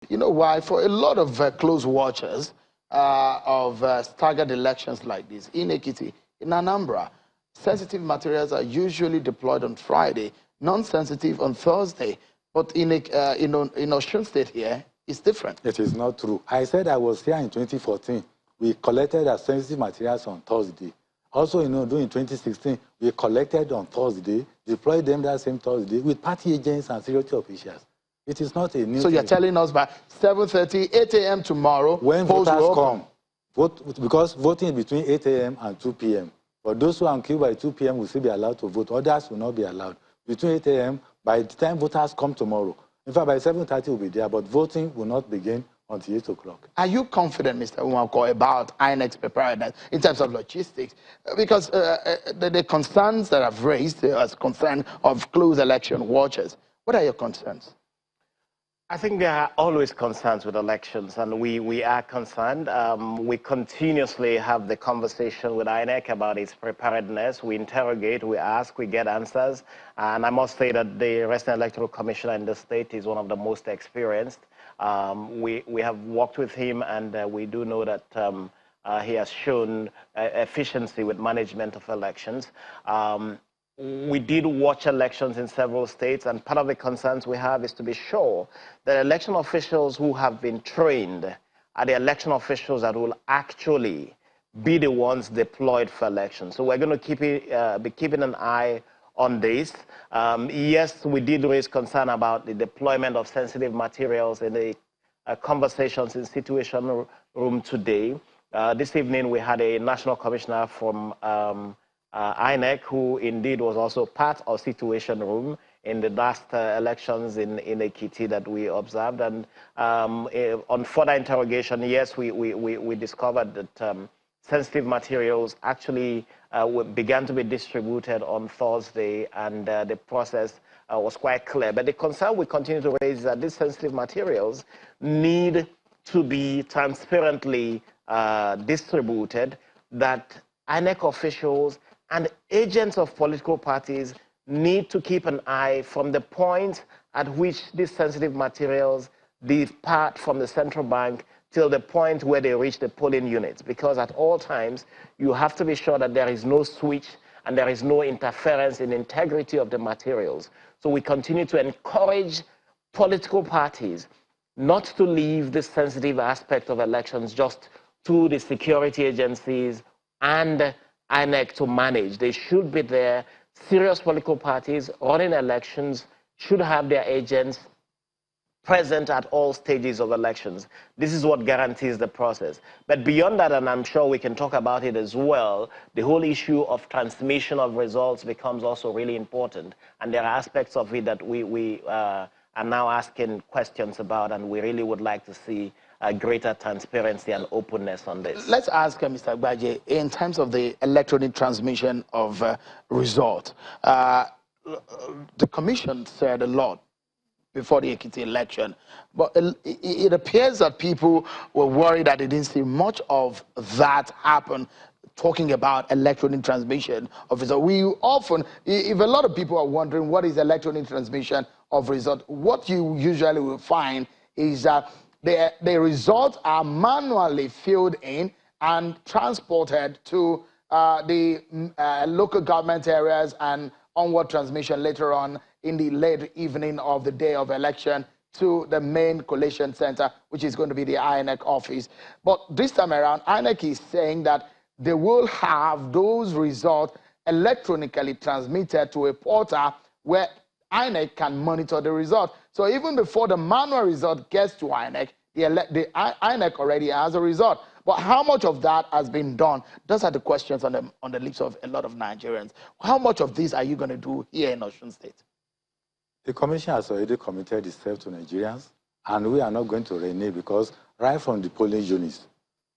You know why? For a lot of close watchers of staggered elections like this, in Ekiti, in Anambra, sensitive materials are usually deployed on Friday, non-sensitive on Thursday. But in Osun State here, it's different. It is not true. I said I was here in 2014. We collected our sensitive materials on Thursday. Also, during 2016, we collected on Thursday, deployed them that same Thursday with party agents and security officials. It is not a new So you're telling us by 7:30, 8 a.m. tomorrow, when voters come, because voting is between 8 a.m. and 2 p.m. For those who are queued by 2 p.m. will still be allowed to vote. Others will not be allowed. Between 8 a.m., by the time voters come tomorrow, in fact, by 7:30 we'll be there, but voting will not begin until 8 o'clock. Are you confident, Mr. Uwako, about INEC's preparedness in terms of logistics? Because the concerns that I've raised as concern of close election watchers, what are your concerns? I think there are always concerns with elections, and we are concerned. We continuously have the conversation with INEC about its preparedness. We interrogate, we ask, we get answers. And I must say that the Resident Electoral Commissioner in the state is one of the most experienced. We have worked with him, and we do know that he has shown efficiency with management of elections. We did watch elections in several states, and part of the concerns we have is to be sure that election officials who have been trained are the election officials that will actually be the ones deployed for elections. So we're going to be keeping an eye on this. Yes, we did raise concern about the deployment of sensitive materials in the conversations in Situation Room today. This evening, we had a national commissioner from INEC, who indeed was also part of Situation Room in the last elections in Ekiti that we observed. And on further interrogation, yes, we discovered that sensitive materials actually began to be distributed on Thursday, and the process was quite clear. But the concern we continue to raise is that these sensitive materials need to be transparently distributed, that INEC officials and agents of political parties need to keep an eye from the point at which these sensitive materials depart from the central bank till the point where they reach the polling units. Because at all times, you have to be sure that there is no switch and there is no interference in integrity of the materials. So we continue to encourage political parties not to leave this sensitive aspect of elections just to the security agencies and INEC to manage. They should be there. Serious political parties running elections should have their agents present at all stages of elections. This is what guarantees the process. But beyond that, and I'm sure we can talk about it as well, the whole issue of transmission of results becomes also really important. And there are aspects of it that we are now asking questions about, and we really would like to see greater transparency and openness on this. Let's ask Mr. Agbaje, in terms of the electronic transmission of result. The commission said a lot before the Ekiti election, but it appears that people were worried that they didn't see much of that happen, talking about electronic transmission of result. We often, if a lot of people are wondering what is electronic transmission of result, what you usually will find is that the results are manually filled in and transported to the local government areas and onward transmission later on in the late evening of the day of election to the main collation center, which is going to be the INEC office. But this time around, INEC is saying that they will have those results electronically transmitted to a portal where INEC can monitor the result. So even before the manual result gets to INEC, the INEC already has a result. But how much of that has been done? Those are the questions on the lips of a lot of Nigerians. How much of this are you going to do here in Osun State? The Commission has already committed itself to Nigerians, and we are not going to renege, because right from the polling units,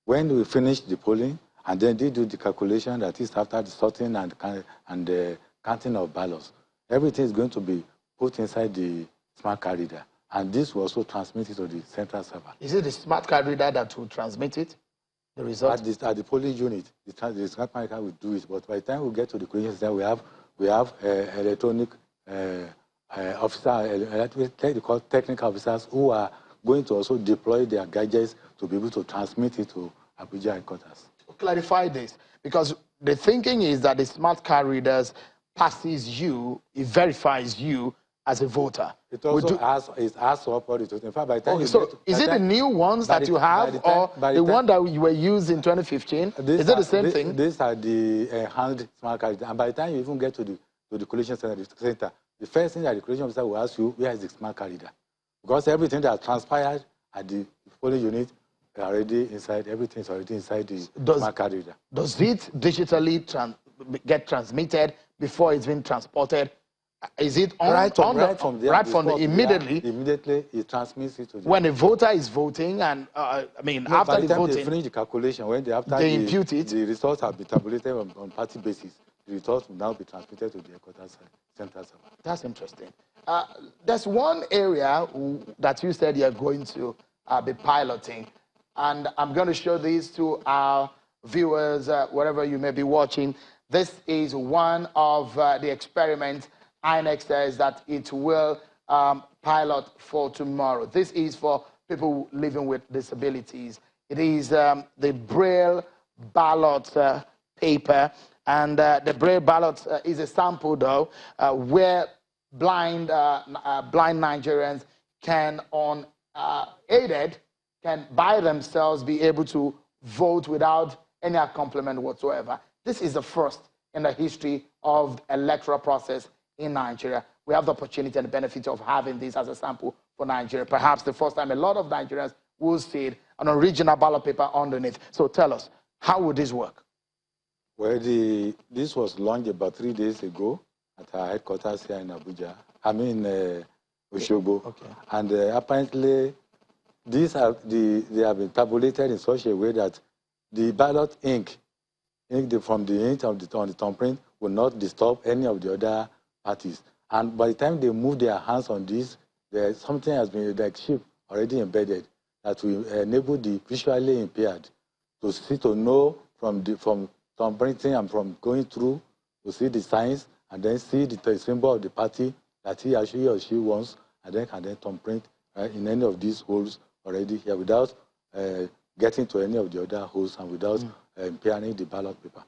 when we finish the polling, and then they do the calculation, that is after the sorting and the counting of ballots, everything is going to be put inside the smart card reader, and this will also transmit it to the central server. Is it the smart card reader that will transmit it, the result? At the polling unit, the smart card reader will do it, but by the time we get to the collation center, we have electronic officer, technical officers who are going to also deploy their gadgets to be able to transmit it to Abuja headquarters. Clarify this, because the thinking is that the smart card readers passes you, it verifies you as a voter. It also has support. In fact, by the time is it the new ones that you have, or the one that you were used in 2015? Is it the same thing? These are the hand smart cards, and by the time you even get to the collation center, the first thing that the collation officer will ask you, where is the smart card reader? Because everything that transpired at the polling unit already inside. Everything is already inside the smart card reader. Does it digitally get transmitted before it's been transported? Is it on, right from there, immediately? Immediately, it transmits it to the when a voter is voting, and after the voting, they finish the calculation, when they impute it, the results have been tabulated on party basis. The results will now be transmitted to the headquarters center. That's interesting. There's one area that you said you're going to be piloting, and I'm going to show this to our viewers wherever you may be watching. This is one of the experiments INEC says that it will pilot for tomorrow. This is for people living with disabilities. It is the Braille ballot paper, and the Braille ballot is a sample, though, where blind Nigerians can, unaided, can by themselves be able to vote without any accompaniment whatsoever. This is the first in the history of the electoral process in Nigeria. We have the opportunity and the benefit of having this as a sample for Nigeria. Perhaps the first time a lot of Nigerians will see it, an original ballot paper underneath. So tell us, how would this work? Well, this was launched about 3 days ago at our headquarters here in Abuja. Osogbo. Okay. And apparently, they have been tabulated in such a way that the ballot ink from the ink on the thumbprint will not disturb any of the other parties. And by the time they move their hands on this, there's something has been, like chip, already embedded that will enable the visually impaired to know from thumbprinting and from going through to see the signs and then see the symbol of the party that he or she wants, and then can thumbprint in any of these holes already here without getting to any of the other holes and without impairing the ballot paper.